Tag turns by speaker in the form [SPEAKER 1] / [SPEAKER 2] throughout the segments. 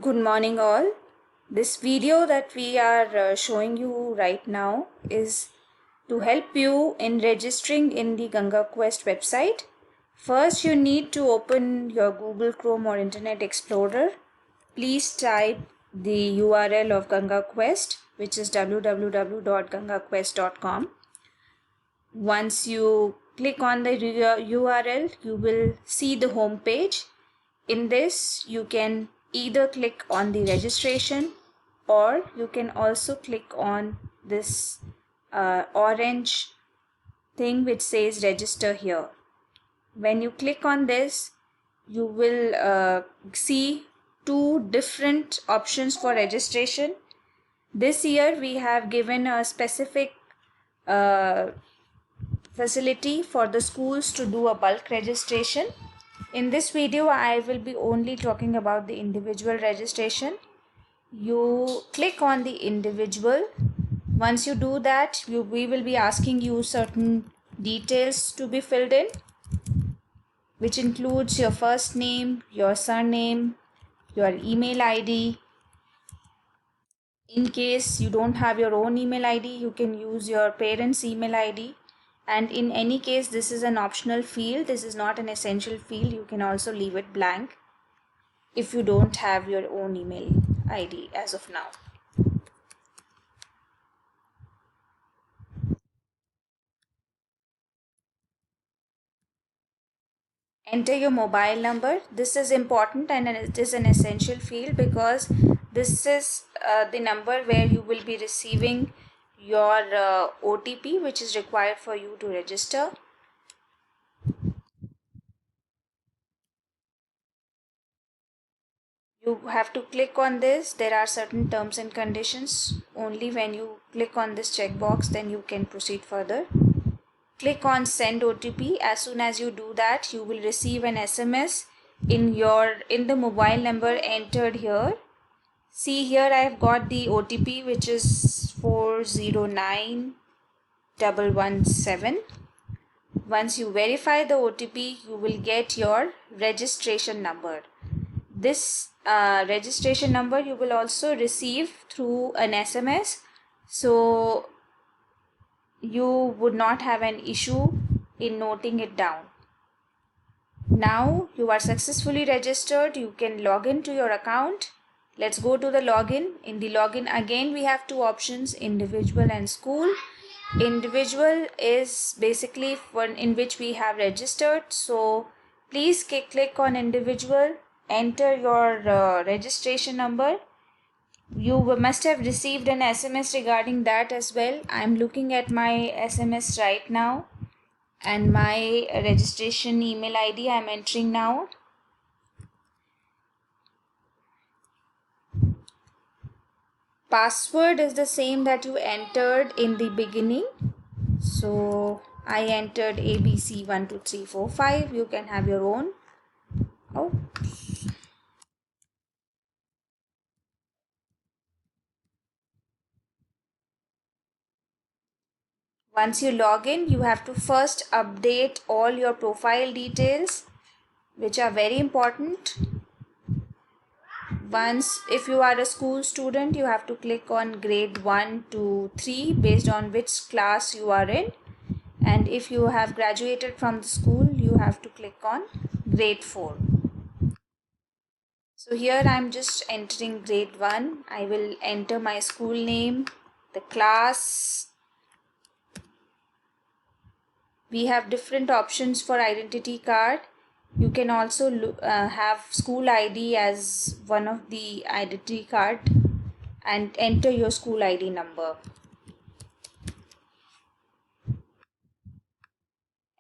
[SPEAKER 1] Good morning all. This video that we are showing you right now is to help you in registering in the Ganga Quest website. First you need to open your Google Chrome or Internet Explorer. Please type the URL of Ganga Quest, which is www.gangaquest.com. Once you click on the URL, you will see the home page. In this, you can either click on the registration or you can also click on this orange thing which says register here. When you click on this, you will see two different options for registration. This year we have given a specific facility for the schools to do a bulk registration. In this video, I will be only talking about the individual registration. You click on the individual. Once you do that, we will be asking you certain details to be filled in, which includes your first name, your surname, your email ID. In case you don't have your own email ID, you can use your parents' email ID. And in any case, this is an optional field. This is not an essential field. You can also leave it blank if you don't have your own email ID as of now. Enter your mobile number. This is important and it is an essential field because this is the number where you will be receiving your OTP, which is required for you to register. You have to click on this. There are certain terms and conditions. Only when you click on this checkbox, then you can proceed further. Click on send OTP. As soon as you do that, you will receive an SMS in the mobile number entered here. See here, I have got the OTP, which is 409117. Once you verify the OTP, you will get your registration number. This registration number you will also receive through an SMS, so you would not have an issue in noting it down. Now you are successfully registered. You can log into your account. Let's go to the login. In the login, again we have two options, individual and school. Individual is basically one in which we have registered, so please click on individual, enter your registration number. You must have received an SMS regarding that as well. I'm looking at my SMS right now and my registration email ID I'm entering now. Password is the same that you entered in the beginning. So I entered ABC12345. You can have your own. Oh. Once you log in, you have to first update all your profile details, which are very important. Once, if you are a school student, you have to click on grade 1 to 3 based on which class you are in. And if you have graduated from the school, you have to click on grade 4. So here I am just entering grade 1. I will enter my school name, the class. We have different options for identity card. You can also have school ID as one of the identity card and enter your school ID number.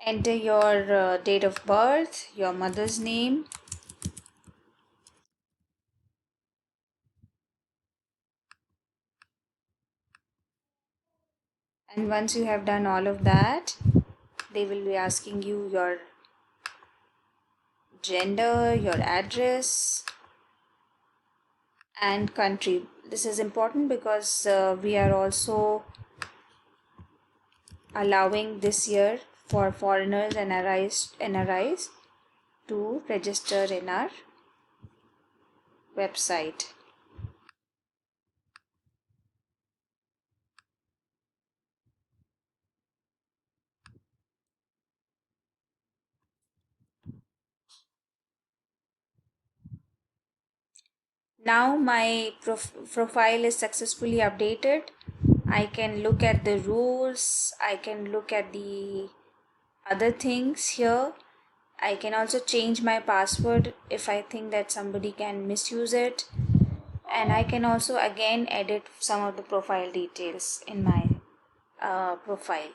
[SPEAKER 1] Enter your date of birth, your mother's name. And once you have done all of that, they will be asking you your gender, your address, and country. This is important because we are also allowing this year for foreigners and NRIs to register in our website. Now my profile is successfully updated. I can look at the rules, I can look at the other things here. I can also change my password if I think that somebody can misuse it. And I can also again edit some of the profile details in my profile.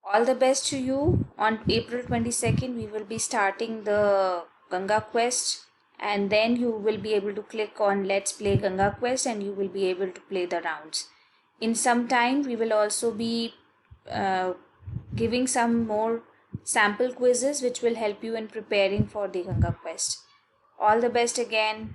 [SPEAKER 1] All the best to you. On April 22nd, we will be starting the Ganga Quest, and then you will be able to click on Let's Play Ganga Quest and you will be able to play the rounds. In some time, we will also be uh, giving some more sample quizzes which will help you in preparing for the Ganga Quest. All the best again.